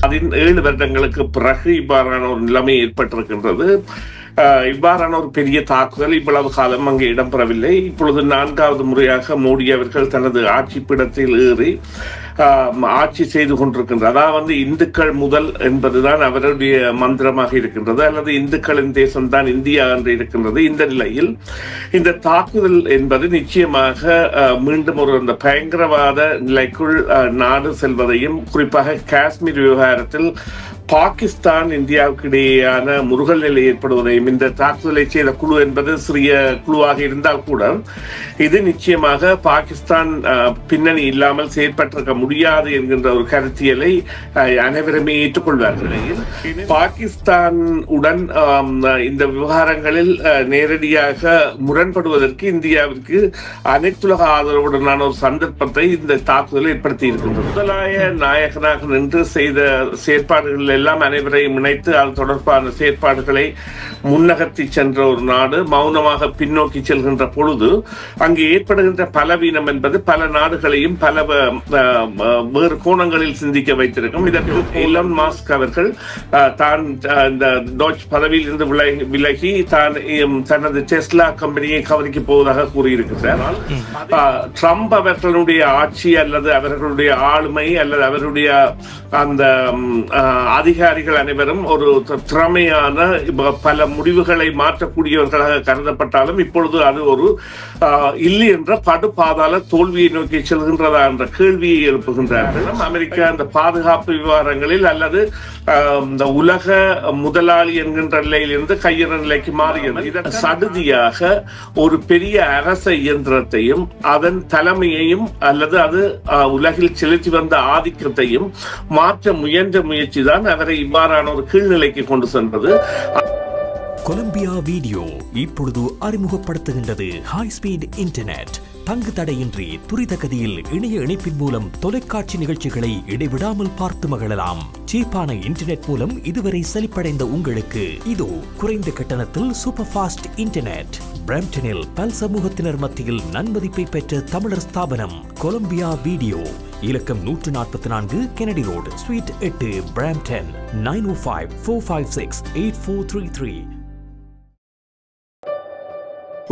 17 வருடங்களுக்கு பிறகு இவ்வாறான ஒரு நிலைமை ஏற்பட்டிருக்கின்றது. இவ்வாறான ஒரு பெரிய தாக்குதல் இவ்வளவு காலம் அங்கே இடம்பெறவில்லை. இப்பொழுது 4வது முறையாக மோடி அவர்கள் தனது ஆட்சி பீடத்தில் ஏறி ஆட்சி செய்து கொண்டிருக்கின்றார். அதாவது இந்துக்கள் முதல் என்பதுதான் அவருடைய மந்திரமாக இருக்கின்றது, அல்லது இந்துக்களின் தேசம்தான் இந்தியா என்று இருக்கின்றது. இந்த நிலையில் இந்த தாக்குதல் என்பது நிச்சயமாக மீண்டும் ஒரு அந்த பயங்கரவாத நிலைக்குள் நாடு செல்வதையும், குறிப்பாக காஷ்மீர் விவகாரத்தில் பாகிஸ்தான் இந்தியாவுக்கு இடையேயான முருகல் நிலை ஏற்படுவதையும், இந்த தாக்குதலை செய்த குழு என்பது சிறிய குழுவாக இருந்தால் கூட இது நிச்சயமாக பாகிஸ்தான் பின்னணி இல்லாமல் செயற்பட்டிருக்க முடியாது என்கின்ற ஒரு கருத்தியலை அனைவருமே ஏற்றுக்கொள்வார்கள். பாகிஸ்தான் உடன் இந்த விவகாரங்களில் நேரடியாக முரண்படுவதற்கு இந்தியாவிற்கு அனைத்துலக ஆதரவுடனான ஒரு சந்தர்ப்பத்தை இந்த தாக்குதல் ஏற்படுத்தி இருக்கின்றது. முதலாய நாயகனாக நின்று செய்த செயற்பாடுகள் எல்லாம் அனைவரையும் இணைத்து அது தொடர்பான செயற்பாடுகளை முன்னகர்த்தி சென்ற ஒரு நாடு மௌனமாக பின்னோக்கி செல்கின்ற பொழுது அங்கு ஏற்படுகின்ற பலவீனம் என்பது பல நாடுகளையும் பல வேறு கோணங்களில் சிந்திக்க வைத்திருக்கும். இதற்கு எலான் மாஸ்க் அவர்கள் தான் இந்த டாச் பதவியில் இருந்து விலகி தான் தனது டெஸ்லா கம்பெனியை கவனிக்க போவதாக கூறியிருக்கிறார். ட்ரம்ப் அவர்களுடைய ஆட்சி அல்லது அவர்களுடைய ஆளுமை அல்லது அவருடைய அந்த அதிகாரிகள் அனைவரும் ஒரு திறமையான பல முடிவுகளை மாற்றக்கூடியவர்களாக கருதப்பட்டாலும் இப்பொழுது அது ஒரு இல்லை என்ற படுபாதாள தோல்வியை நோக்கி செல்கின்றதா என்ற கேள்வியை எழுப்புகின்றார்கள். அமெரிக்கா அந்த பாதுகாப்பு விவகாரங்களில் அல்லது இந்த உலக முதலாளி என்கின்ற நிலையிலிருந்து கையிற நிலைக்கு மாறியது. இதன் சடுதியாக ஒரு பெரிய அரச இயந்திரத்தையும் அதன் தலைமையையும் அல்லது அது உலகில் செலுத்தி வந்த ஆதிக்கத்தையும் மாற்ற முயன்ற முயற்சி தான் அவரை இவ்வாறான ஒரு கீழ்நிலைக்கு கொண்டு சென்றது. கொலம்பியா வீடியோ இப்பொழுது அறிமுகப்படுத்துகின்றது ஹை ஸ்பீட் இன்டர்நெட். தங்கு தடையின்றி துரித கதியில் இணைய இணைப்பின் மூலம் தொலைக்காட்சி நிகழ்ச்சிகளை இடைவிடாமல் பார்த்து மகிழலாம். சீப்பான இன்டர்நெட் மூலம் இதுவரை செழிப்படைந்த உங்களுக்கு இதோ குறைந்த கட்டணத்தில் சூப்பர் ஃபாஸ்ட் இன்டர்நெட். பிரம்டனில் பல் சமூகத்தினர் மத்தியில் நன்மதிப்பை பெற்ற தமிழர் ஸ்தாபனம் கொலம்பியா வீடியோ. இலக்கம் 144 கெனடி ரோடு, ஸ்வீட் 8, பிரம்டன். 905-456-8433.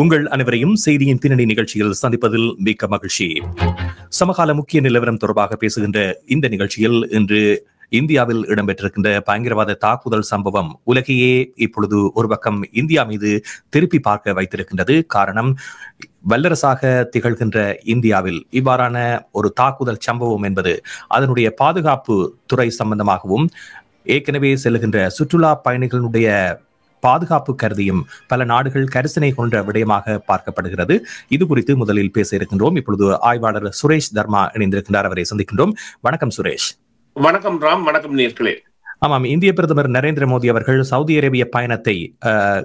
உங்கள் அனைவரையும் செய்தியின் பின்னணி நிகழ்ச்சியில் சந்திப்பதில் மிக்க மகிழ்ச்சி. சமகால முக்கிய நிலவரம் தொடர்பாக பேசுகின்ற இந்த நிகழ்ச்சியில் இன்று இந்தியாவில் இடம்பெற்றிருக்கின்ற பயங்கரவாத தாக்குதல் சம்பவம் உலகையே இப்பொழுது ஒரு பக்கம் இந்தியா மீது திருப்பி பார்க்க வைத்திருக்கின்றது. காரணம், வல்லரசாக திகழ்கின்ற இந்தியாவில் இவ்வாறான ஒரு தாக்குதல் சம்பவம் என்பது அதனுடைய பாதுகாப்பு துறை சம்பந்தமாகவும் ஏற்கனவே செல்லுகின்ற சுற்றுலா பயணிகளுடைய பாதுகாப்பு கருதியும் பல நாடுகள் கரிசனை கொண்ட விடயமாக பார்க்கப்படுகிறது. இது குறித்து முதலில் பேச இருக்கின்றோம். இப்பொழுது ஆய்வாளர் சுரேஷ் தர்மா இணைந்திருக்கின்றார். அவரை சந்திக்கின்றோம். வணக்கம் சுரேஷ். வணக்கம் ராம். வணக்கம் நேயர்களே. ஆமாம், இந்திய பிரதமர் நரேந்திர மோடி அவர்கள் சவுதி அரேபிய பயணத்தை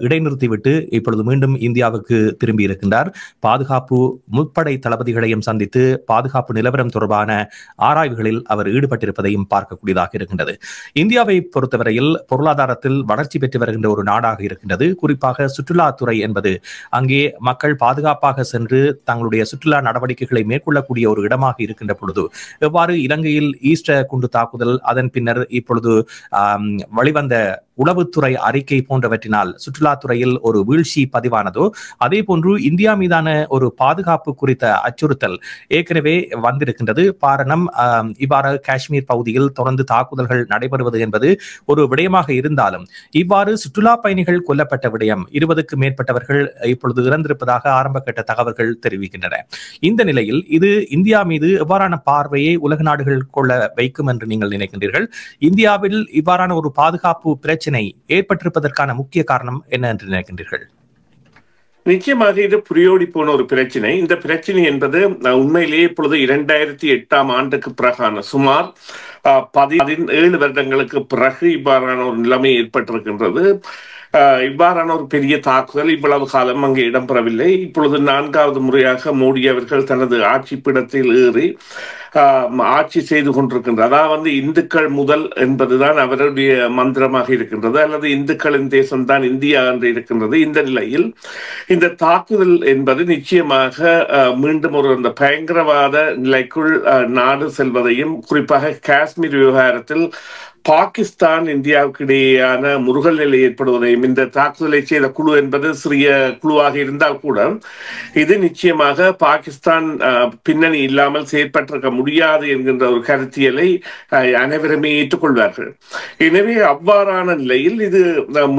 இடைநிறுத்திவிட்டு இப்பொழுது மீண்டும் இந்தியாவுக்கு திரும்பி இருக்கின்றார். பாதுகாப்பு முப்படை தளபதிகளையும் சந்தித்து பாதுகாப்பு நிலவரம் தொடர்பான ஆராய்வுகளில் அவர் ஈடுபட்டிருப்பதையும் பார்க்கக்கூடியதாக இருக்கின்றது. இந்தியாவை பொறுத்தவரையில் பொருளாதாரத்தில் வளர்ச்சி பெற்று வருகின்ற ஒரு நாடாக இருக்கின்றது. குறிப்பாக சுற்றுலாத்துறை என்பது அங்கே மக்கள் பாதுகாப்பாக சென்று தங்களுடைய சுற்றுலா நடவடிக்கைகளை மேற்கொள்ளக்கூடிய ஒரு இடமாக இருக்கின்ற பொழுது எவ்வாறு இலங்கையில் ஈஸ்டர் குண்டு தாக்குதல், அதன் பின்னர் இப்பொழுது வெளிவந்த உளவுத்துறை அறிக்கை போன்றவற்றினால் சுற்றுலாத்துறையில் ஒரு வீழ்ச்சி பதிவானதோ, அதே போன்று இந்தியா மீதான ஒரு பாதுகாப்பு குறித்த அச்சுறுத்தல் ஏற்கனவே வந்திருக்கின்றது. காரணம், இவ்வாறு காஷ்மீர் பகுதியில் தொடர்ந்து தாக்குதல்கள் நடைபெறுவது என்பது ஒரு விடயமாக இருந்தாலும் இவ்வாறு சுற்றுலா பயணிகள் கொல்லப்பட்ட விடயம், 20க்கும் மேற்பட்டவர்கள் இப்பொழுது இறந்திருப்பதாக ஆரம்ப கட்ட தகவல்கள் தெரிவிக்கின்றன. இந்த நிலையில் இது இந்தியா மீது எவ்வாறான பார்வையை உலக நாடுகள் கொள்ள வைக்கும் என்று நீங்கள் நினைக்கின்றீர்கள்? இந்தியாவில் இவ்வாறான ஒரு பாதுகாப்பு பிரச்சனை ஏற்பட்டிருப்பதற்கான முக்கிய காரணம் என்ன என்று நினைக்கின்றீர்கள்? நிச்சயமாக இது புரியோடி போன ஒரு பிரச்சனை. இந்த பிரச்சனை என்பது உண்மையிலேயே இப்பொழுது 2008ஆம் ஆண்டுக்கு பிறகான சுமார் 17 வருடங்களுக்கு பிறகு இவ்வாறான ஒரு நிலைமை ஏற்பட்டிருக்கின்றது. இவ்வாறான ஒரு பெரிய தாக்குதல் இவ்வளவு காலம் அங்கே இடம்பெறவில்லை. இப்பொழுது 4வது முறையாக மோடி அவர்கள் தனது ஆட்சி பீடத்தில் ஏறி ஆட்சி செய்து கொண்டிருக்கின்றார். அதாவது இந்துக்கள் முதல் என்பதுதான் அவருடைய மந்திரமாக இருக்கின்றது, அல்லது இந்துக்களின் தேசம்தான் இந்தியா என்று இருக்கின்றது. இந்த நிலையில் இந்த தாக்குதல் என்பது நிச்சயமாக மீண்டும் ஒரு அந்த பயங்கரவாத நிலைக்குள் நாடு செல்வதையும், குறிப்பாக காஷ்மீர் விவகாரத்தில் பாகிஸ்தான் இந்தியாவுக்கு இடையேயான முருகல் நிலை ஏற்படுவதையும், இந்த தாக்குதலை செய்த குழு என்பது சிறிய குழுவாக இருந்தால் கூட இது நிச்சயமாக பாகிஸ்தான் பின்னணி இல்லாமல் செயற்பட்டிருக்க முடியாது என்கின்ற ஒரு கருத்தியலை அனைவருமே ஏற்றுக்கொள்வார்கள். எனவே அவ்வாறான நிலையில் இது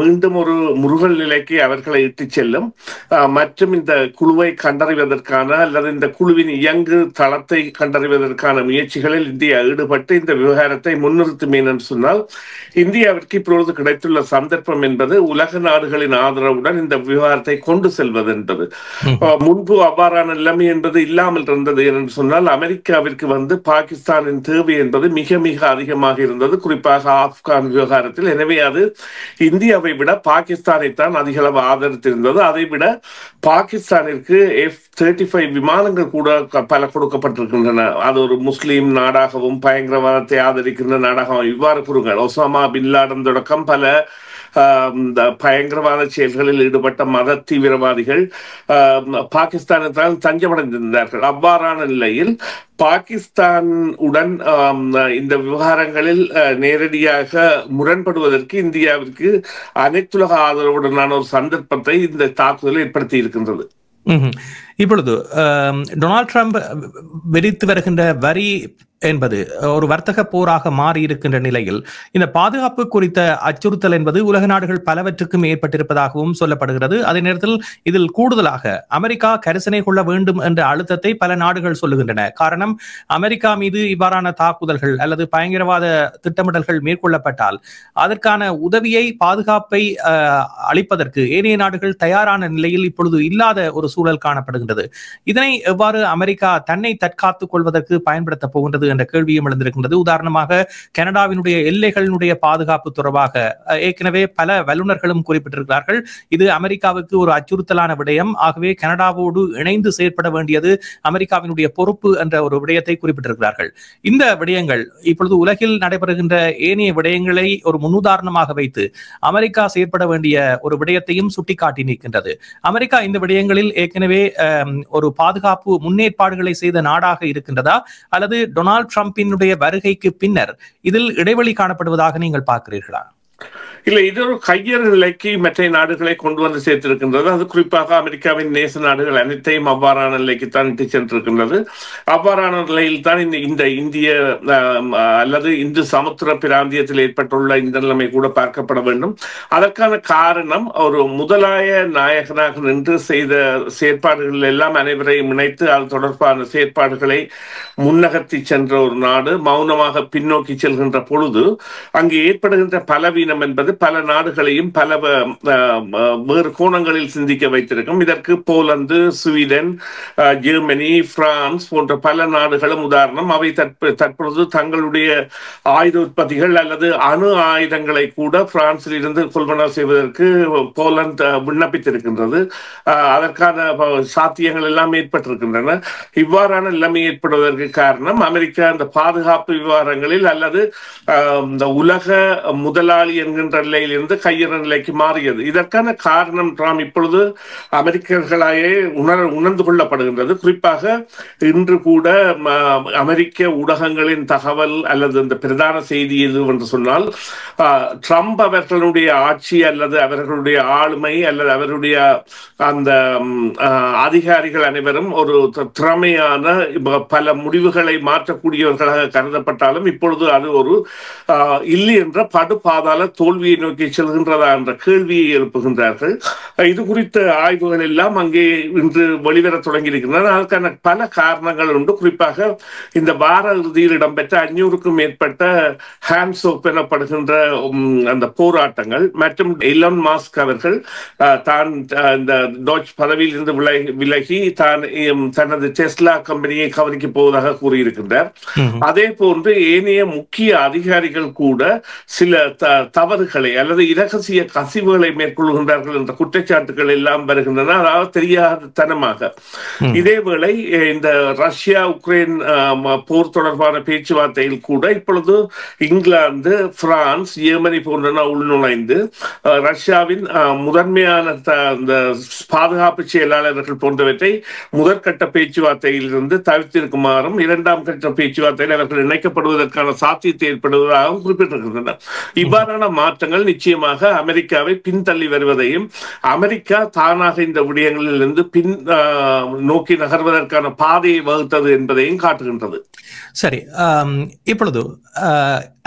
மீண்டும் ஒரு முருகல் நிலைக்கு அவர்களை இட்டுச் செல்லும். மற்றும் இந்த குழுவை கண்டறிவதற்கான அல்லது இந்த குழுவின் இயங்கு தளத்தை கண்டறிவதற்கான முயற்சிகளில் இந்தியா ஈடுபட்டு இந்த விவகாரத்தை முன்னிறுத்துமே என்று சொன்னால், இந்தியாவிற்கு இப்பொழுது கிடைத்துள்ள சந்தர்ப்பம் என்பது உலக நாடுகளின் ஆதரவுடன் இந்த விவகாரத்தை கொண்டு செல்வது என்பது. முன்பு அவ்வாறான நிலைமை என்பது இல்லாமல் இருந்தது என்று சொன்னால், அமெரிக்காவிற்கு பாகிஸ்தானின் தேவை என்பது மிக மிக அதிகமாக இருந்தது, குறிப்பாக ஆப்கான் விவகாரத்தில். எனவே அது இந்தியாவை விட பாகிஸ்தானை தான் அதிக அளவு ஆதரித்திருந்தது. அதை விட பாகிஸ்தானிற்கு F-35 விமானங்கள் கூட பல கொடுக்கப்பட்டிருக்கின்றன. அது ஒரு முஸ்லீம் நாடாகவும் பயங்கரவாதத்தை ஆதரிக்கின்ற நாடாகவும் இவ்வாறு கூறுங்கள். ஒசாமா பின் லாடன் தொடக்கம் பல பயங்கரவாத செயல்களில் ஈடுபட்ட மத தீவிரவாதிகள் பாகிஸ்தானில் தஞ்சமடைந்திருந்தார்கள். அவ்வாறான நிலையில் பாகிஸ்தான் உடன் இந்த விவகாரங்களில் நேரடியாக முரண்படுவதற்கு இந்தியாவிற்கு அனைத்துலக ஆதரவுடனான ஒரு சந்தர்ப்பத்தை இந்த தாக்குதல் ஏற்படுத்தி இருக்கின்றது. இப்பொழுது டொனால்ட் ட்ரம்ப் விதித்து வருகின்ற வரி என்பது ஒரு வர்த்தக போராக மாறி இருக்கின்ற நிலையில் இந்த பாதுகாப்பு குறித்த அச்சுறுத்தல் என்பது உலக நாடுகள் பலவற்றுக்கும் ஏற்பட்டிருப்பதாகவும் சொல்லப்படுகிறது. அதே நேரத்தில் இதில் கூடுதலாக அமெரிக்கா கரிசனை கொள்ள வேண்டும் என்ற அழுத்தத்தை பல நாடுகள் சொல்லுகின்றன. காரணம், அமெரிக்கா மீது இவ்வாறான தாக்குதல்கள் அல்லது பயங்கரவாத திட்டமிடல்கள் மேற்கொள்ளப்பட்டால் அதற்கான உதவியை, பாதுகாப்பை அளிப்பதற்கு ஏனைய நாடுகள் தயாரான நிலையில் இப்பொழுது இல்லாத ஒரு சூழல் காணப்படுகின்றது. இதனை எவ்வாறு அமெரிக்கா தன்னை தற்காத்துக் கொள்வதற்கு பயன்படுத்த போகின்றது என்ற கேள்வியும் எழுந்திருக்கின்றது. உதாரணமாக, கனடாவினுடைய எல்லைகளினுடைய பாதுகாப்பு தொடர்பாக ஏற்கனவே பல வல்லுநர்களும் குறிப்பிட்டிருக்கிறார்கள். இது அமெரிக்காவுக்கு ஒரு அச்சுறுத்தலான விடயம். ஆகவே கனடாவோடு இணைந்து செயற்பட வேண்டியது அமெரிக்காவினுடைய பொறுப்பு என்ற ஒரு விடயத்தை குறிப்பிட்டிருக்கிறார்கள். இந்த விடயங்கள் இப்பொழுது உலகில் நடைபெறுகின்ற ஏனைய விடயங்களை ஒரு முன்னுதாரணமாக வைத்து அமெரிக்கா செயற்பட வேண்டிய ஒரு விடயத்தையும் சுட்டிக்காட்டி நிற்கின்றது. அமெரிக்கா இந்த விடயங்களில் ஏற்கனவே ஒரு பாதுகாப்பு முன்னேற்பாடுகளை செய்த நாடாக இருக்கின்றதா, அல்லது டொனால்ட் ட்ரம்பினுடைய வருகைக்கு பின்னர் இதில் இடைவெளி காணப்படுவதாக நீங்கள் பார்க்கிறீர்களா? இல்லை, இது ஒரு கையறு நிலைக்கு மற்ற நாடுகளை கொண்டு வந்து சேர்த்திருக்கின்றது. அது குறிப்பாக அமெரிக்காவின் நேச நாடுகள் அனைத்தையும் அவ்வாறான நிலைக்குத்தான் இட்டு சென்றிருக்கின்றது. அவ்வாறான நிலையில் தான் இந்த இந்திய அல்லது இந்து சமுத்திர பிராந்தியத்தில் ஏற்பட்டுள்ள இந்த நிலைமை கூட பார்க்கப்பட வேண்டும். அதற்கான காரணம், ஒரு முதலாய நாயகனாக நின்று செய்த செயற்பாடுகள் எல்லாம் அனைவரையும் இணைத்து அது தொடர்பான செயற்பாடுகளை முன்னகர்த்தி சென்ற ஒரு நாடு மௌனமாக பின்னோக்கி செல்கின்ற பொழுது அங்கு ஏற்படுகின்ற பலவீனம் என்பது பல நாடுகளையும் பல வேறு கோணங்களில் சிந்திக்க வைத்திருக்கும். இதற்கு போலந்து, ஸ்வீடன், ஜெர்மனி, பிரான்ஸ் போன்ற பல நாடுகளும் உதாரணம். அவை தற்பொழுது தங்களுடைய ஆயுத உற்பத்திகள் அல்லது அணு ஆயுதங்களை கூட பிரான்சில் இருந்து கொள்வனவு செய்வதற்கு போலந்து விண்ணப்பித்திருக்கின்றது. அதற்கான சாத்தியங்கள் எல்லாம் ஏற்பட்டிருக்கின்றன. இவ்வாறான நிலைமை ஏற்படுவதற்கு காரணம், அமெரிக்கா இந்த பாதுகாப்பு விவகாரங்களில் அல்லது இந்த உலக முதலாளி என்கின்ற நிலையிலிருந்து கையற நிலைக்கு மாறியது. இதற்கான காரணம் ட்ரம்ப் இப்பொழுது அமெரிக்கர்களாயே உணர்ந்து கொள்ளப்படுகின்றது. குறிப்பாக இன்று கூட அமெரிக்க ஊடகங்களின் தகவல் அல்லது இந்த பிரதான செய்தி எது என்று சொன்னால், ட்ரம்ப் அவர்களுடைய ஆட்சி அல்லது அவர்களுடைய ஆளுமை அல்லது அவருடைய அந்த அதிகாரிகள் அனைவரும் ஒரு திறமையான பல முடிவுகளை மாற்றக்கூடியவர்களாக கருதப்பட்டாலும் இப்பொழுது அது ஒரு இல்லை என்ற படுபாதாள தோல்வியை நோக்கி செல்கின்றதா என்ற கேள்வியை எழுப்புகின்றார்கள். இது குறித்த ஆய்வுகள் எல்லாம் அங்கே இன்று வெளிவர தொடங்கி இருக்கின்றன. அதற்கான பல காரணங்கள் உண்டு. குறிப்பாக இந்த வார இறுதியில் இடம்பெற்ற 500க்கும் மேற்பட்ட ஹேண்ட்ஸ் ஆஃப் எனப்படுகின்ற அந்த போராட்டங்கள் மற்றும் எலான் மஸ்க் அவர்கள் தான் இந்த டாச் பதவியில் இருந்து விலகி தனது டெஸ்லா கம்பெனியை கவனிக்க போவதாக கூறியிருக்கின்றார். அதே போன்று ஏனைய முக்கிய அதிகாரிகள் கூட சில தவறுகள் தாக்குதல்களை அல்லது இரகசிய கசிவுகளை மேற்கொள்கின்றார்கள் என்ற குற்றச்சாட்டுகள் எல்லாம் வருகின்றன, அதாவது தெரியாதனமாக. இதேவேளை இந்த ரஷ்யா உக்ரைன் போர் தொடர்பான பேச்சுவார்த்தையில் கூட இப்பொழுது இங்கிலாந்து, பிரான்ஸ், ஜெர்மனி போன்றன உள்நுழைந்து ரஷ்யாவின் முதன்மையான பாதுகாப்பு செயலாளர்கள் போன்றவற்றை முதற்கட்ட பேச்சுவார்த்தையில் இருந்து தவிர்த்திருக்குமாறும் இரண்டாம் கட்ட பேச்சுவார்த்தையில் அவர்கள் இணைக்கப்படுவதற்கான சாத்தியத்தை ஏற்படுவதாகவும் குறிப்பிட்டிருக்கின்றனர். இவ்வாறான மாற்றங்கள் நிச்சயமாக அமெரிக்காவை பின்தள்ளி வருவதையும் அமெரிக்கா தானாக இந்த விடயங்களில் இருந்து பின் நோக்கி நகர்வதற்கான பாதையை வகுத்தது என்பதையும் காட்டுகின்றது. சரி, இப்பொழுது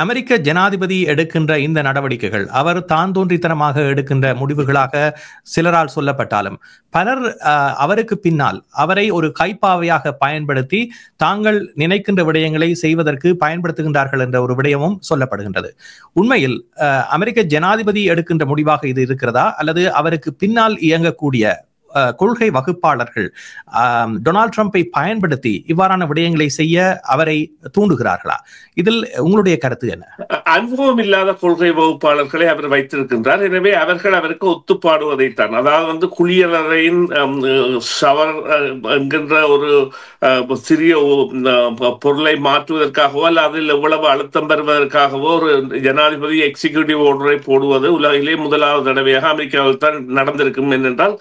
அமெரிக்க ஜனாதிபதி எடுக்கின்ற இந்த நடவடிக்கைகள் அவர் தான் தோன்றித்தனமாக எடுக்கின்ற முடிவுகளாக சிலரால் சொல்லப்பட்டாலும் பலர் அவருக்கு பின்னால் அவரை ஒரு கைப்பாவையாக பயன்படுத்தி தாங்கள் நினைக்கின்ற விடயங்களை செய்வதற்கு பயன்படுத்துகின்றார்கள் என்ற ஒரு விடயமும் சொல்லப்படுகின்றது. உண்மையில் அமெரிக்க ஜனாதிபதி எடுக்கின்ற முடிவாக இது இருக்கிறதா, அல்லது அவருக்கு பின்னால் இயங்கக்கூடிய கொள்கை வகுப்பாளர்கள் டொனால்ட் ட்ரம்பை பயன்படுத்தி இவ்வாறான விடயங்களை செய்ய அவரை தூண்டுகிறார்களா? இதில் உங்களுடைய கருத்து என்ன? அனுபவம் இல்லாத கொள்கை வகுப்பாளர்களை அவர் வைத்திருக்கின்றார். எனவே அவர்கள் அவருக்கு ஒத்துப்பாடுவதைத்தான், அதாவது குளியலறையின் ஷவர் என்கின்ற ஒரு சிறிய பொருளை மாற்றுவதற்காகவோ அல்ல அதில் எவ்வளவு அழுத்தம் பெறுவதற்காகவோ ஒரு ஜனாதிபதி எக்ஸிகியூட்டிவ் ஆர்டரை போடுவது உலகிலே முதலாவது தடவையாக அமெரிக்காவில் தான் நடந்திருக்கும். ஏனென்றால்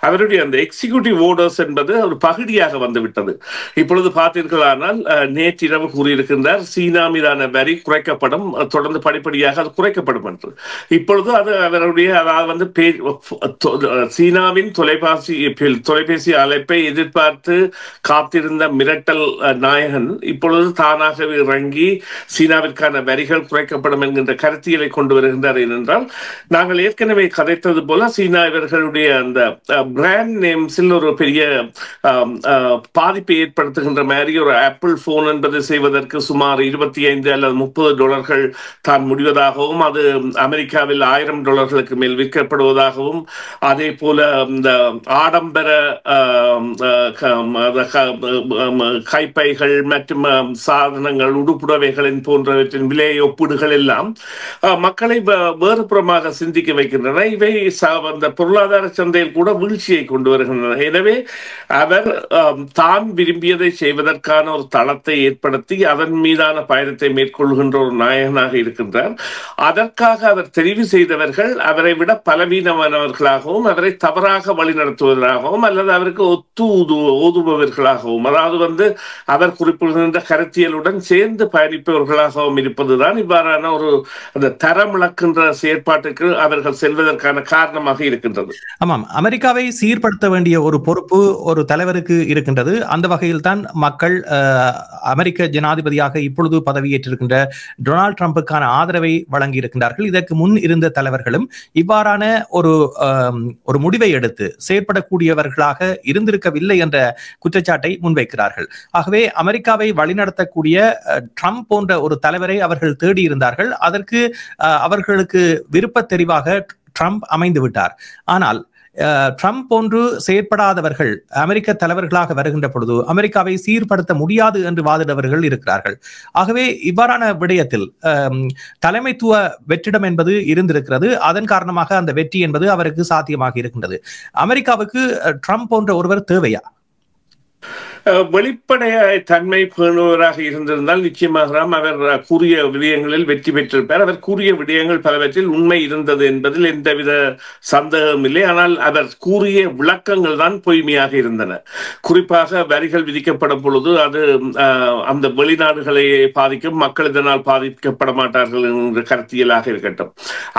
அவருடைய அந்த எக்ஸிகியூட்டிவ் ஆர்டர்ஸ் என்பது ஒரு பகுதியாக வந்துவிட்டது. இப்பொழுது பார்த்தீர்களானால் நேற்றிரவு கூறியிருக்கின்றார் சீனா மீதான வரி குறைக்கப்படும், தொடர்ந்து படிப்படியாக அது குறைக்கப்படும் என்று. இப்பொழுது அது அவருடைய அதாவது சீனாவின் தொலைபேசி அழைப்பை எதிர்பார்த்து காத்திருந்த மிரட்டல் நாயகன் இப்பொழுது தானாக இறங்கி சீனாவிற்கான வரிகள் குறைக்கப்படும் என்கின்ற கருத்தியலை கொண்டு வருகின்றார். ஏனென்றால் நாங்கள் ஏற்கனவே கதைத்தது போல சீனா இவர்களுடைய அந்த பிராண்ட் நேம்ஸில் ஒரு பெரிய பாதிப்பை ஏற்படுத்துகின்ற மாதிரி ஒரு ஆப்பிள் போன் என்பது செய்வதற்கு சுமார் $25 அல்லது $30 தான் முடிவதாகவும் அது அமெரிக்காவில் $1000 மேல் விற்கப்படுவதாகவும் அதே போல இந்த ஆடம்பர கைப்பைகள் மற்றும் சாதனங்கள் உடுப்புடவைகளின் போன்றவற்றின் விலை ஒப்பீடுகள் எல்லாம் மக்களை வேறுபுறமாக சிந்திக்க வைக்கின்றன. இவை அந்த பொருளாதார சந்தையில் கூட வீழ்ச்சியை கொண்டு வருகின்றன. எனவே அவர் தான் விரும்பியதை செய்வதற்கான ஒரு தளத்தை ஏற்படுத்தி அதன் மீதான பயணத்தை மேற்கொள்கின்ற ஒரு நாயகனாக இருக்கின்றார். அதற்காக அவர் தெரிவு செய்தவர்கள் அவரை விட பலவீனமானவர்களாகவும் அவரை தவறாக வழிநடத்துவதாகவும் அல்லது அவருக்கு ஓதுபவர்களாகவும் அதாவது அவர் குறிப்பிடுகின்ற கருத்தியலுடன் சேர்ந்து பயணிப்பவர்களாகவும் இருப்பதுதான் இவ்வாறான ஒரு அந்த தரம் இழக்கின்ற செயற்பாட்டுக்கு அவர்கள் செல்வதற்கான காரணமாக இருக்கின்றது. ஆமாம், அமெரிக்காவை சீர்படுத்த வேண்டிய ஒரு பொறுப்பு ஒரு தலைவருக்கு இருக்கின்றது. அந்த வகையில் தான் மக்கள் அமெரிக்க ஜனாதிபதியாக இப்பொழுது பதவியேற்றிருக்கின்ற டொனால்ட் ட்ரம்புக்கான ஆதரவை வழங்கி இருக்கின்றார்கள். இதற்கு முன் இருந்த தலைவர்களும் இவ்வாறான ஒரு முடிவை எடுத்து செயற்படக்கூடியவர்களாக இருந்திருக்கவில்லை என்ற குற்றச்சாட்டை முன்வைக்கிறார்கள். ஆகவே அமெரிக்காவை வழிநடத்தக்கூடிய ட்ரம்ப் போன்ற ஒரு தலைவரை அவர்கள் தேடி இருந்தார்கள். அதற்கு அவர்களுக்கு விருப்ப தெரிவாக ட்ரம்ப் அமைந்து விட்டார். ஆனால் ட்ரம்ப் போன்று செயற்படாதவர்கள் அமெரிக்க தலைவர்களாக வருகின்ற பொழுது அமெரிக்காவை சீர்படுத்த முடியாது என்று வாதிடவர்கள் இருக்கிறார்கள். ஆகவே இவ்வாறான விடயத்தில் தலைமைத்துவ வெற்றிடம் என்பது இருந்திருக்கிறது. அதன் காரணமாக அந்த வெற்றி என்பது அவருக்கு சாத்தியமாக இருக்கின்றது. அமெரிக்காவுக்கு ட்ரம்ப் போன்ற ஒருவர் தேவையா? வெளிப்படைய தன்மை பேணுவராக இருந்திருந்தால் நிச்சயமாக அவர் கூறிய விடயங்களில் வெற்றி பெற்றிருப்பார். அவர் கூறிய விடயங்கள் பலவற்றில் உண்மை இருந்தது என்பதில் எந்தவித சந்தேகம் இல்லை. ஆனால் அவர் கூறிய விளக்கங்கள் தான் பொய்மையாக இருந்தன. குறிப்பாக வரிகள் விதிக்கப்படும் பொழுது அது அந்த வெளிநாடுகளை பாதிக்கும், மக்கள் இதனால் பாதிக்கப்பட மாட்டார்கள் என்ற கருத்தியலாக இருக்கட்டும்,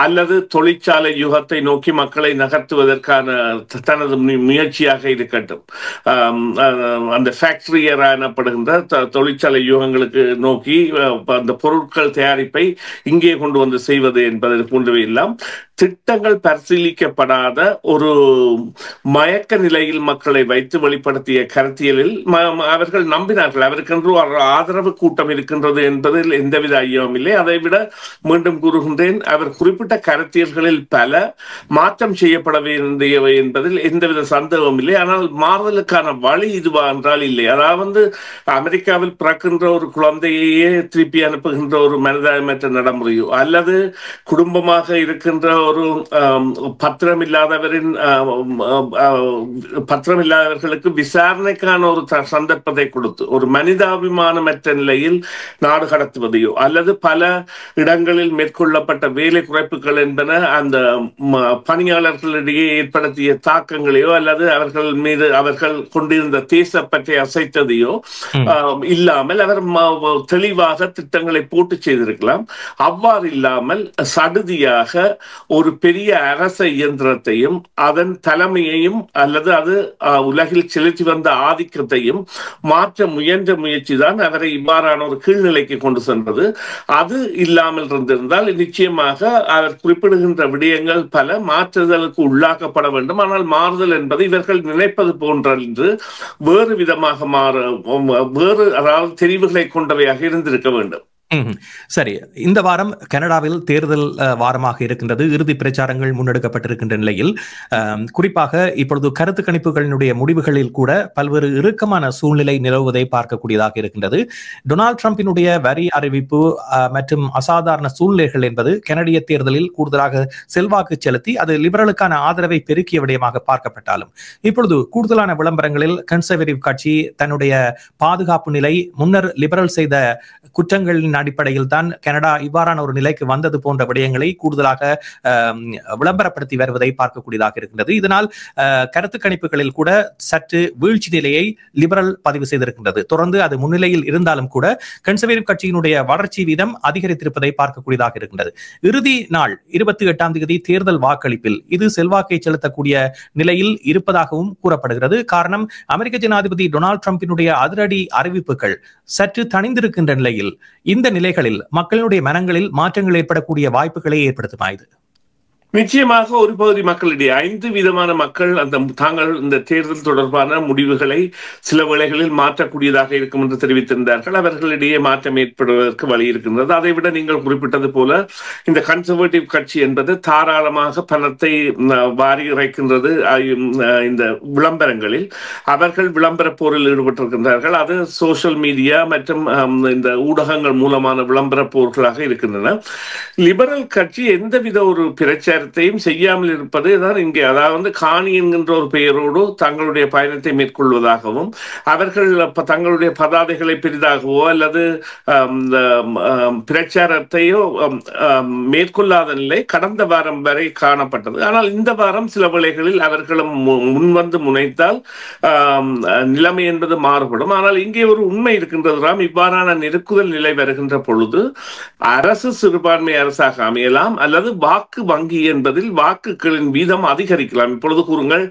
அல்லது தொழிற்சாலை யுகத்தை நோக்கி மக்களை நகர்த்துவதற்கான தனது முயற்சியாக இருக்கட்டும், அந்த ஃபேக்டரி எனப்படுகின்ற தொழிற்சாலை யூகங்களுக்கு நோக்கி அந்த பொருட்கள் தயாரிப்பை இங்கே கொண்டு வந்து செய்வது என்பது போன்றவை எல்லாம் திட்டங்கள் பரிசீலிக்கப்படாத ஒரு மயக்க நிலையில் மக்களை வைத்து வெளிப்படுத்திய கருத்தியலில் அவர்கள் நம்பினார்கள். அவருக்கென்று ஒரு ஆதரவு கூட்டம் இருக்கின்றது என்பதில் எந்தவித ஐயமும் இல்லை. அதைவிட மீண்டும் கூறுகின்றேன், அவர் குறிப்பிட்ட கருத்தியல்களில் பல மாற்றம் செய்யப்பட வேண்டியவை என்பதில் எந்தவித சந்தேகமும் இல்லை. ஆனால் மாறுதலுக்கான வழி இதுவா என்றால் இல்லை. அதாவது அமெரிக்காவில் பிறக்கின்ற ஒரு குழந்தையே திருப்பி அனுப்புகின்ற ஒரு மனிதாயமற்ற நடைமுறையோ அல்லது குடும்பமாக இருக்கின்ற ஒரு பத்திரமில்லாதவர்களுக்கு விசாரணைக்கான ஒரு சந்தர்ப்பத்தை கொடுத்து ஒரு மனிதாபிமானமற்ற நிலையில் நாடு கடத்துவதையோ அல்லது பல இடங்களில் மேற்கொள்ளப்பட்ட வேலை குறைப்புகள் என்பன அந்த பணியாளர்களிடையே ஏற்படுத்திய தாக்கங்களையோ அல்லது அவர்கள் மீது அவர்கள் கொண்டிருந்த தேசப்பற்றை அசைத்ததையோ இல்லாமல் அவர் தெளிவாக திட்டங்களை போட்டு செய்திருக்கலாம். அவ்வாறு இல்லாமல் சடுதியாக ஒரு பெரிய அரச இயந்திரத்தையும் அதன் தலைமையையும் அல்லது அது உலகில் செலுத்தி வந்த ஆதிக்கத்தையும் மாற்ற முயன்ற முயற்சி தான் அவரை இவ்வாறான ஒரு கீழ்நிலைக்கு கொண்டு சென்றது. அது இல்லாமல் இருந்திருந்தால் நிச்சயமாக அவர் குறிப்பிடுகின்ற விடயங்கள் பல மாற்றுதலுக்கு உள்ளாக்கப்பட வேண்டும். ஆனால் மாறுதல் என்பது இவர்கள் நினைப்பது போன்று வேறு விதமாக வேறு அதாவது தெரிவுகளை கொண்டவையாக இருந்திருக்க வேண்டும். சரி, இந்த வாரம் கனடாவில் தேர்தல் வாரமாக இருக்கின்றது. இறுதி பிரச்சாரங்கள் முன்னெடுக்கப்பட்டிருக்கின்ற நிலையில் குறிப்பாக இப்பொழுது கருத்து கணிப்புகளினுடைய முடிவுகளில் கூட பல்வேறு இறுக்கமான சூழ்நிலை நிலவுவதை பார்க்கக்கூடியதாக இருக்கின்றது. டொனால்ட் ட்ரம்பினுடைய வரி அறிவிப்பு மற்றும் அசாதாரண சூழ்நிலைகள் என்பது கனடிய தேர்தலில் கூடுதலாக செல்வாக்கு செலுத்தி அது லிபரலுக்கான ஆதரவை பெருக்கிய விடயமாக பார்க்கப்பட்டாலும் இப்பொழுது கூடுதலான விளம்பரங்களில் கன்சர்வேட்டிவ் கட்சி தன்னுடைய பாதுகாப்பு நிலை முன்னர் லிபரல் செய்த குற்றங்களின் அடிப்படையில் தான் கனடா இவ்வாறான ஒரு நிலைக்கு வந்தது போன்ற விடயங்களை கூடுதலாக விளம்பரப்படுத்தி வருவதை பார்க்கக்கூடியதாக இருக்கின்றது. இதனால் கருத்து கணிப்புகளில் கூட சற்று வீழ்ச்சி நிலையை லிபரல் பதிவு செய்திருக்கின்றது. தொடர்ந்து அது முன்னிலையில் இருந்தாலும் கூட கன்சர்வேட்டிவ் கட்சியினுடைய வளர்ச்சி வீதம் அதிகரித்திருப்பதை பார்க்கக்கூடியதாக இருக்கின்றது. இறுதி நாள் 28ஆம் தேதி தேர்தல் வாக்களிப்பில் இது செல்வாக்கை செலுத்தக்கூடிய நிலையில் இருப்பதாகவும் கூறப்படுகிறது. காரணம், அமெரிக்க ஜனாதிபதி டொனால்ட் ட்ரம்பினுடைய அதிரடி அறிவிப்புகள் சற்று தணிந்திருக்கின்ற நிலையில் இந்த நிலைகளில் மக்களுடைய மனங்களில் மாற்றங்கள் ஏற்படக்கூடிய வாய்ப்புகளை ஏற்படுத்துமா? இது நிச்சயமாக ஒரு பகுதி மக்களிடையே 5 விதமான மக்கள் தாங்கள் இந்த தேர்தல் தொடர்பான முடிவுகளை சில வேளைகளில் மாற்றக்கூடியதாக இருக்கும் என்று தெரிவித்திருந்தார்கள். அவர்களிடையே மாற்றம் ஏற்படுவதற்கு வழி இருக்கின்றது. அதைவிட நீங்கள் குறிப்பிட்டது போல இந்த கன்சர்வேட்டிவ் கட்சி என்பது தாராளமாக பணத்தை வாரி இறைக்கின்றது. இந்த விளம்பரங்களில் அவர்கள் விளம்பர போரில் ஈடுபட்டிருக்கின்றார்கள். அது சோசியல் மீடியா மற்றும் இந்த ஊடகங்கள் மூலமான விளம்பர போர்களாக இருக்கின்றன. லிபரல் கட்சி எந்தவித ஒரு பிரச்சார செய்யாமல் இருப்பது தான் இங்கே. அதாவது காணி என்கின்ற ஒரு பெயரோடு தங்களுடைய பயணத்தை மேற்கொள்வதாகவும் அவர்கள் தங்களுடைய பதாதைகளை பெரிதாகவோ அல்லது பிரச்சாரத்தையோ மேற்கொள்ளாத நிலை கடந்த வாரம் வரை காணப்பட்டது. ஆனால் இந்த வாரம் சில வேளைகளில் அவர்களும் முன்வந்து முனைத்தால் நிலைமை என்பது மாறுபடும். ஆனால் இங்கே ஒரு உண்மை இருக்கின்றது. இவ்வாறான நெருக்குதல் நிலை வருகின்ற பொழுது அரசு சிறுபான்மை அரசாக அமையலாம் அல்லது வாக்கு வங்கி என்பதில் வாக்குகளின் வீதம் அதிகரிக்கலாம். இப்பொழுது கூறுங்கள்,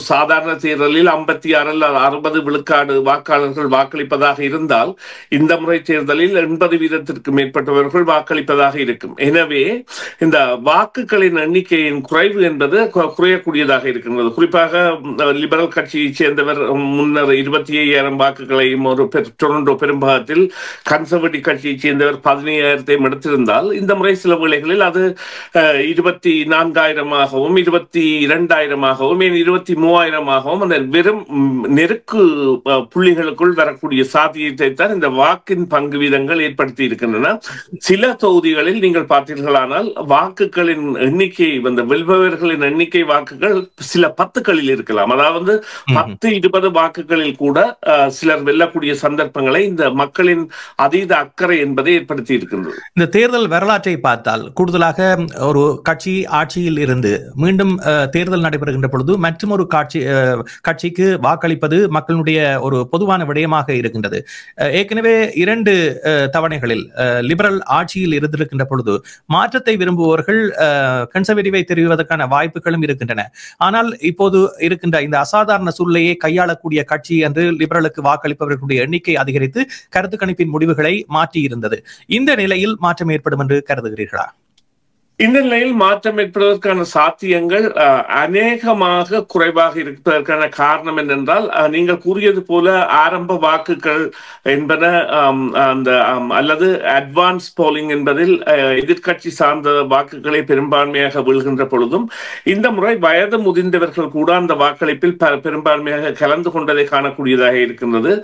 சாதாரண தேர்தலில் 56 60 விழுக்காடு வாக்காளர்கள் வாக்களிப்பதாக இருந்தால் இந்த முறை தேர்தலில் 80% மேற்பட்டவர்கள் வாக்களிப்பதாக இருக்கும். எனவே இந்த வாக்குகளின் எண்ணிக்கையின் குறைவு என்பது குறையக்கூடியதாக இருக்கின்றது. குறிப்பாக லிபரல் கட்சியை சேர்ந்தவர் முன்னர் 25,000 வாக்குகளையும் ஒரு டொரண்டோ பெரும்பாகத்தில் கன்சர்வேட்டிவ் கட்சியை சேர்ந்தவர் 15,000 எடுத்திருந்தால் இந்த முறை சில வேளைகளில் அது 24,000ஆகவும் 22,000ஆகவும் 23,000ஆகவும் அந்த வெறும் நெருக்கு புள்ளிகளுக்குள் வரக்கூடிய சாத்தியத்தை தான் இந்த வாக்கின் பங்கு வீதங்கள் ஏற்படுத்தி இருக்கின்றன. சில தொகுதிகளில் நீங்கள் பார்த்தீர்களானால் வாக்குகளின் எண்ணிக்கை வெல்பவர்களின் எண்ணிக்கை வாக்குகள் சில 10களில் இருக்கலாம். அதாவது 10-20 வாக்குகளில் கூட சிலர் வெல்லக்கூடிய சந்தர்ப்பங்களை இந்த மக்களின் அதீத அக்கறை என்பதை ஏற்படுத்தி இருக்கின்றது. இந்த தேர்தல் வரலாற்றை பார்த்தால் கூடுதலாக ஒரு கட்சி ஆட்சியில் இருந்து மீண்டும் தேர்தல் நடைபெறுகின்ற பொழுது மற்றும் ஒரு கட்சிக்கு வாக்களிப்பது மக்களுடைய ஒரு பொதுவான விடயமாக இருக்கின்றது. ஏற்கனவே 2 தவணைகளில் லிபரல் ஆட்சியில் இருந்திருக்கின்ற பொழுது மாற்றத்தை விரும்புபவர்கள் கன்சர்வேட்டிவை தெரிவிப்பதற்கான வாய்ப்புகளும் இருக்கின்றன. ஆனால் இப்போது இருக்கின்ற இந்த அசாதாரண சூழ்நிலையை கையாளக்கூடிய கட்சி என்று லிபரலுக்கு வாக்களிப்பவர்களுடைய எண்ணிக்கை அதிகரித்து கருத்து கணிப்பின் முடிவுகளை மாற்றி இருந்தது. இந்த நிலையில் மாற்றம் ஏற்படும் என்று கருதுகிறீர்களா? இந்த நிலையில் மாற்றம் ஏற்படுவதற்கான சாத்தியங்கள் அநேகமாக குறைவாக இருப்பதற்கான காரணம் என்னென்றால், நீங்கள் கூறியது போல ஆரம்ப வாக்குகள் என்பன அந்த அல்லது அட்வான்ஸ் போலிங் என்பதில் எதிர்கட்சி சார்ந்த வாக்குகளை பெரும்பான்மையாக வீழ்கின்ற பொழுதும், இந்த முறை வயது முதிர்ந்தவர்கள் கூட அந்த வாக்களிப்பில் பெரும்பான்மையாக கலந்து கொண்டதை காணக்கூடியதாக இருக்கின்றது.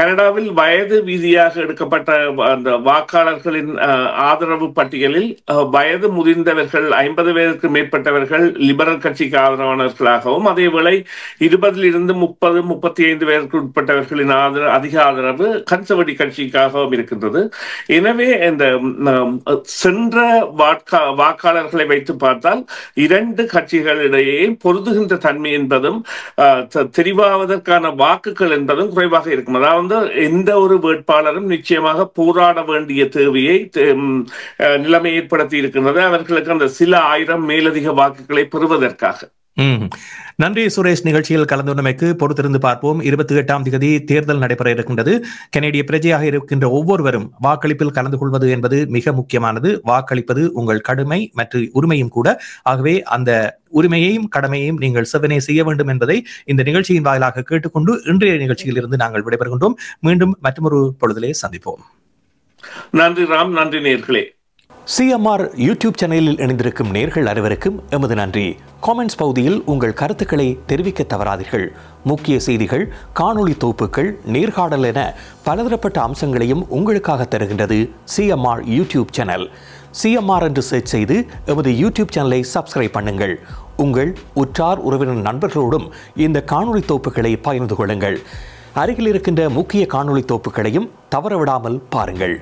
கனடாவில் வயது வீதியாக எடுக்கப்பட்ட அந்த வாக்காளர்களின் ஆதரவு பட்டியலில் வயது முதிர்ந்தவர்கள் 50 வயதுக்கு மேற்பட்டவர்கள் லிபரல் கட்சிக்கு ஆதரவானவர்களாகவும், அதேவேளை 20 30 35 வயதுக்கு உட்பட்டவர்களின் அதிக ஆதரவு கன்சர்வேட்டிவ் கட்சிக்காகவும் இருக்கின்றது. எனவே இந்த சென்ற வாக்காளர்களை வைத்து பார்த்தால் இரண்டு கட்சிகளிடையே பொருந்துகின்ற தன்மை என்பதும் தெரிவாவதற்கான வாக்குகள் என்பதும் குறைவாக இருக்கும். அதாவது எந்த ஒரு வேட்பாளரும் நிச்சயமாக போராட வேண்டிய தேவையை நிலைமை ஏற்படுத்தி இருக்கின்றது அவர்களுக்கு அந்த சில ஆயிரம் மேலதிக வாக்குகளை பெறுவதற்காக. நன்றி சுரேஷ். நிகழ்ச்சியில் கலந்துள்ளமைக்கு பொறுத்திருந்து பார்ப்போம். 28ஆம் தேதி தேர்தல் நடைபெற இருக்கின்றது. கனேடிய பிரஜையாக இருக்கின்ற ஒவ்வொருவரும் வாக்களிப்பில் கலந்து கொள்வது என்பது மிக முக்கியமானது. வாக்களிப்பது உங்கள் கடமை மற்றும் உரிமையும் கூட. ஆகவே அந்த உரிமையையும் கடமையையும் நீங்கள் செவ்வனே செய்ய வேண்டும் என்பதை இந்த நிகழ்ச்சியின் வாயிலாக கேட்டுக்கொண்டு இன்றைய நிகழ்ச்சியில் இருந்து நாங்கள் விடைபெறுகின்றோம். மீண்டும் மற்றொரு பொழுதிலே சந்திப்போம். நன்றி ராம். நன்றி நேயர்களே. CMR யூடியூப் சேனலில் இணைந்திருக்கும் நேயர்கள் அனைவருக்கும் எமது நன்றி. காமெண்ட்ஸ் பகுதியில் உங்கள் கருத்துக்களை தெரிவிக்க தவறாதீர்கள். முக்கிய செய்திகள், காணொளி தொகுப்புகள், நேர்காணல் என பலதரப்பட்ட அம்சங்களையும் உங்களுக்காக தருகின்றது CMR யூடியூப் சேனல். CMR என்று சர்ச் செய்து எமது யூடியூப் சேனலை சப்ஸ்கிரைப் பண்ணுங்கள். உங்கள் உற்றார் உறவினர் நண்பர்களோடும் இந்த காணொளி தொகுப்புகளை பகிர்ந்து கொள்ளுங்கள். அருகில் இருக்கின்ற முக்கிய காணொளி தொகுப்புகளையும் தவறவிடாமல் பாருங்கள்.